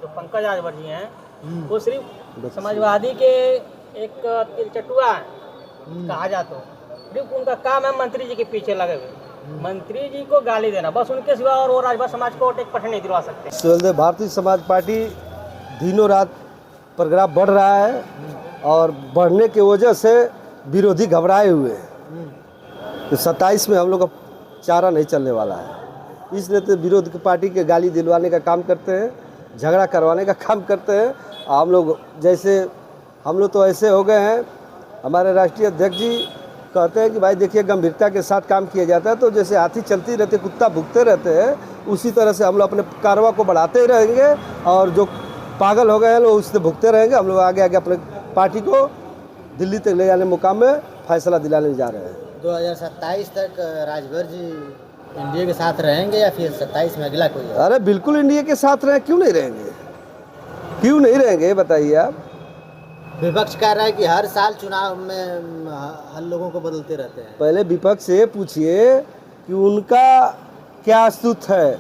जो पंकज राजभर जी हैं वो सिर्फ समाजवादी के एक तिलचटुआ कहा जाए तो सिर्फ उनका काम है मंत्री जी के पीछे लगे हुए, मंत्री जी को गाली देना, बस उनके सिवा और वो राजभर समाज को 1% नहीं दिलवा सकते। भारतीय समाज पार्टी दिनों रात प्रोग्राम बढ़ रहा है और बढ़ने की वजह से विरोधी घबराए हुए हैं। तो 27 में हम लोग का चारा नहीं चलने वाला है, इसलिए तो विरोध की पार्टी के गाली दिलवाने का काम करते हैं, झगड़ा करवाने का काम करते हैं। हम लोग जैसे हम लोग तो ऐसे हो गए हैं, हमारे राष्ट्रीय अध्यक्ष जी कहते हैं कि भाई देखिए गंभीरता के साथ काम किया जाता है, तो जैसे हाथी चलती रहती कुत्ता भुगते रहते हैं, उसी तरह से हम लोग अपने कार्रवाई को बढ़ाते ही रहेंगे और जो पागल हो गए हैं लोग उससे भुगते रहेंगे। हम लोग आगे आगे अपने पार्टी को दिल्ली तक ले जाने मुकाम में फैसला दिलाने जा रहे हैं। 2027 तक राजभर जी एनडीए के साथ रहेंगे या फिर 27 में अगला कोई? अरे बिल्कुल एनडीए के साथ रहें, क्यों नहीं रहेंगे, क्यों नहीं रहेंगे बताइए आप। विपक्ष कह रहा है कि हर साल चुनाव में हर लोगों को बदलते रहते हैं। पहले विपक्ष से पूछिए कि उनका क्या अस्तुत है।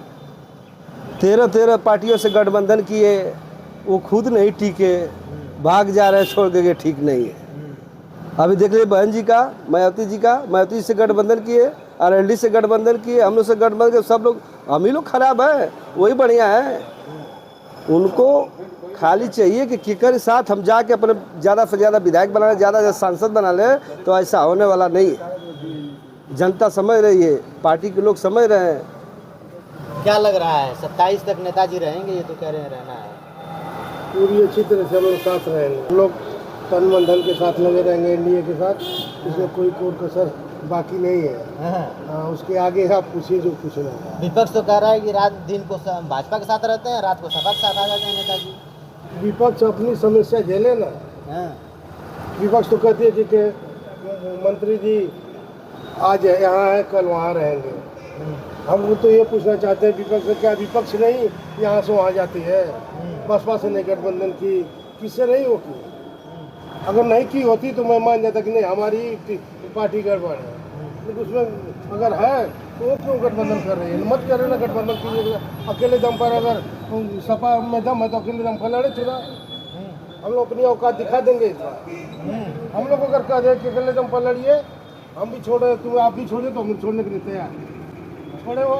13 पार्टियों से गठबंधन किए, वो खुद नहीं टिके, भाग जा रहे छोड़ के ठीक नहीं है। अभी देख लीजिए बहन जी का, मायावती जी का, मायावती से गठबंधन किए, आरएलडी से गठबंधन किए, हम लोग से गठबंधन किए, सब लोग हम ही लोग खराब है, वही बढ़िया है। उनको खाली चाहिए कि केकर साथ हम जाके अपने ज़्यादा से ज़्यादा विधायक बना लें, ज़्यादा से सांसद बना लें, तो ऐसा होने वाला नहीं है। जनता समझ रही है, पार्टी के लोग समझ रहे हैं। क्या लग रहा है 27 तक नेताजी रहेंगे? ये तो कह रहे हैं रहना है। पूरी अच्छी तरह से हम लोग साथ रहेंगे, हम लोग तन मन धन के साथ लगे रहेंगे एनडीए के साथ, इसमें कोई कसर बाकी नहीं है। उसके आगे आप पूछिए जो पूछना है। विपक्ष तो कह रहा है कि रात दिन को भाजपा के साथ रहते हैं, रात को सपा के साथ आ जाते हैं नेताजी। विपक्ष अपनी समस्या झेले ना। विपक्ष तो कहती है कि मंत्री जी आज यहाँ है कल वहाँ रहेंगे। हम तो ये पूछना चाहते हैं विपक्ष से, क्या विपक्ष नहीं यहाँ से वहाँ जाती है? बसपा से नहीं गठबंधन की, किससे नहीं होती? अगर नहीं की होती तो मैं मान जाता कि नहीं हमारी पार्टी गड़बड़ है, लेकिन उसमें अगर है तो वो क्यों गठबंधन कर रही है? मत करे ना गठबंधन कीजिए। अकेले दम पर अगर सपा में दम है तो अकेले दम पर लड़े चुनाव। हम लोग अपनी औकात दिखा देंगे इस बार। हम लोग अगर कह रहे कि अकेले दम पर लड़िए, हम भी छोड़े, तुम आप भी छोड़े, तो हम छोड़ने के लिए तैयार छोड़े। वो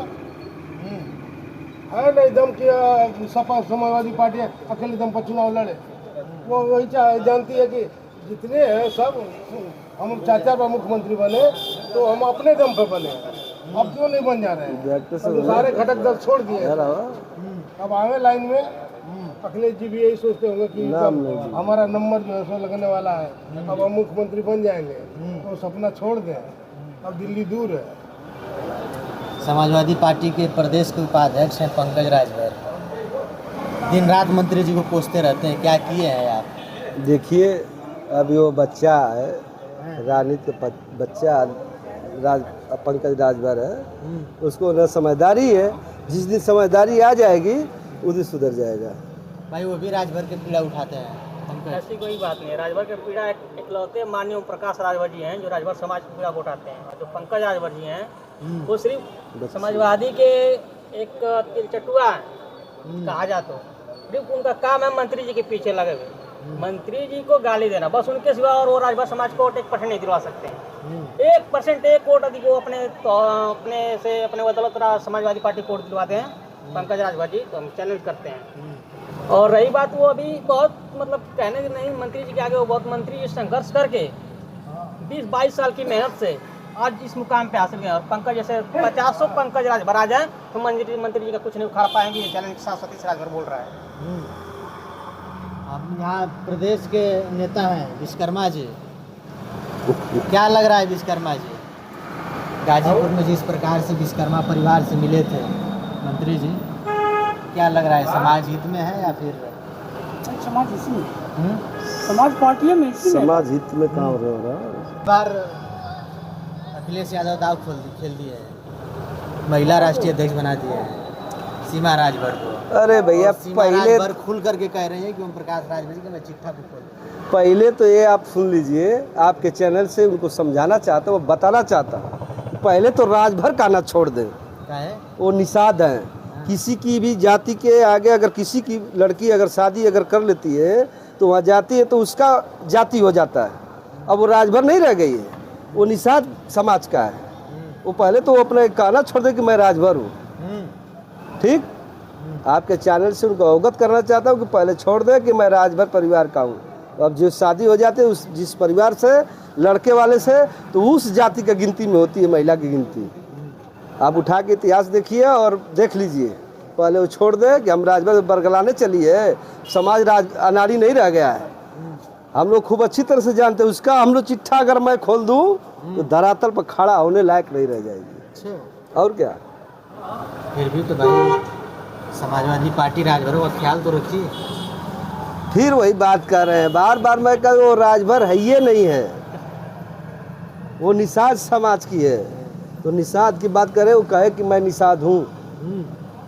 है नहीं दम कि सपा समाजवादी पार्टी अकेले दम पर चुनाव लड़े। वो वही जानती है कि जितने हैं सब, हम चाचा पर मुख्यमंत्री बने तो हम अपने दम पर बने, अब क्यों नहीं बन जा रहे हैं? तो सारे घटक दल छोड़ दिए, अब आवे लाइन में। अखिलेश जी भी यही सोचते होंगे कि हमारा नंबर जो है सो लगने वाला है, अब हम मुख्यमंत्री बन जाएंगे, तो सपना छोड़ दें, अब दिल्ली दूर है। समाजवादी पार्टी के प्रदेश के उपाध्यक्ष हैं पंकज राजभर, दिन रात मंत्री जी को कोसते रहते हैं, क्या किए हैं आप? देखिए अभी वो बच्चा है, राजनीति का बच्चा पंकज राजभर है, उसको न समझदारी है। जिस दिन समझदारी आ जाएगी उस दिन सुधर जाएगा। भाई वो भी राजभर के पीड़ा उठाते हैं। ऐसी कोई बात नहीं है, राजभर के पीड़ा इकलौते माननीय प्रकाश राजभर जी हैं जो राजभर समाज की पीड़ा उठाते हैं। जो पंकज राजभर जी हैं वो सिर्फ समाजवादी के एक तिलचटुआ कहा जाए तो सिर्फ उनका काम है मंत्री जी के पीछे लगे हुए, मंत्री जी को गाली देना, बस उनके सिवा और वो राजभर समाज को 1% नहीं दिलवा सकते हैं। 1% एक वोट अधिक वो अपने बदौलत समाजवादी पार्टी को वोट दिलवाते हैं पंकज राजभर जी, तो हम चैलेंज करते हैं। और रही बात, वो अभी बहुत मतलब कहने की नहीं, मंत्री जी के आगे वो बहुत मंत्री जी संघर्ष करके 20-22 साल की मेहनत से आज इस मुकाम पे हासिल किया। और पंकज जैसे 50 पंकज राजभर आ जाए तो मंत्री जी का कुछ नहीं उखाड़ पाएंगे। ये चैलेंज के साथ सतीश राजभर बोल रहा है। अब यहाँ प्रदेश के नेता हैं विश्वकर्मा जी, क्या लग रहा है विश्वकर्मा जी? गाजीपुर में जिस प्रकार से विश्वकर्मा परिवार से मिले थे मंत्री जी, क्या लग रहा है समाज हित में है या फिर समाज हित में? समाज पार्टी में समाज हित में काम हो रहा है। बार अखिलेश यादव दाव खेल दिए हैं, महिला राष्ट्रीय अध्यक्ष बना दिए हैं सीमा राजभर को। अरे भैया पहले खुल करके कह रहे हैं कि ओम प्रकाश राजभर जी का मैं चिट्ठा भी खोल। पहले तो ये आप सुन लीजिए, आपके चैनल से उनको समझाना चाहता हूँ, बताना चाहता हूँ, पहले तो राजभर का ना छोड़ दें, क्या है वो निषाद हैं। किसी की भी जाति के आगे अगर किसी की लड़की अगर शादी अगर कर लेती है तो वहाँ जाती है तो उसका जाति हो जाता है। अब वो राजभर नहीं रह गई है, वो निषाद समाज का है। वो पहले तो वो अपना कहना छोड़ दे कि मैं राजभर हूँ। ठीक, आपके चैनल से उनको अवगत करना चाहता हूँ कि पहले छोड़ दे कि मैं राजभर परिवार का हूँ। अब जो शादी हो जाती है उस जिस परिवार से लड़के वाले से, तो उस जाति का गिनती में होती है महिला की गिनती। आप उठा के इतिहास देखिए और देख लीजिए, पहले वो छोड़ दे कि हम राजभर बरगलाने चलिए, समाज राज अनाड़ी नहीं रह गया है। हम लोग खूब अच्छी तरह से जानते हैं उसका। हम लोग चिट्ठा अगर मैं खोल दूँ तो धरातल पर खड़ा होने लायक नहीं रह जाएगी। और क्या, फिर भी तो भाई समाजवादी पार्टी राजभर का ख्याल तो रखिए। फिर वही बात कर रहे हैं, बार बार मैं कह वो राजभर है ये नहीं है, वो निषाद समाज की है। तो निषाद की बात करें, वो कहे कि मैं निषाद हूँ,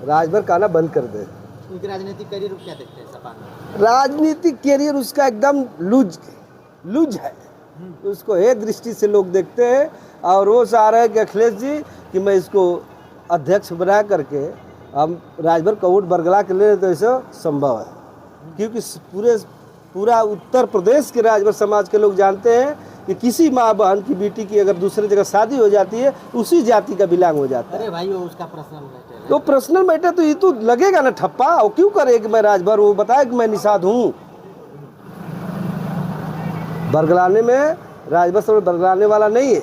राजभर कहना बंद कर दे। उनके राजनीतिक करियर क्या देखते हैं सपा में? राजनीतिक कैरियर उसका एकदम लूज है। उसको हे दृष्टि से लोग देखते हैं और वो चाह रहे हैं कि अखिलेश जी कि मैं इसको अध्यक्ष बना करके हम राजभर का वोट बरगला के ले, तो ऐसा संभव है। क्योंकि पूरा उत्तर प्रदेश के राजभर समाज के लोग जानते हैं कि किसी माँ बहन की बेटी की अगर दूसरी जगह शादी हो जाती है उसी जाति का बिलोंग हो जाता है। अरे भाई वो उसका पर्सनल मैटर है। तो पर्सनल मैटर तो ये तो लगेगा ना ठप्पा। वो क्यों करे कि मैं राजभर, वो बताए कि मैं निषाद हूँ। बरगलाने में राजभर सब बरगलाने वाला नहीं है।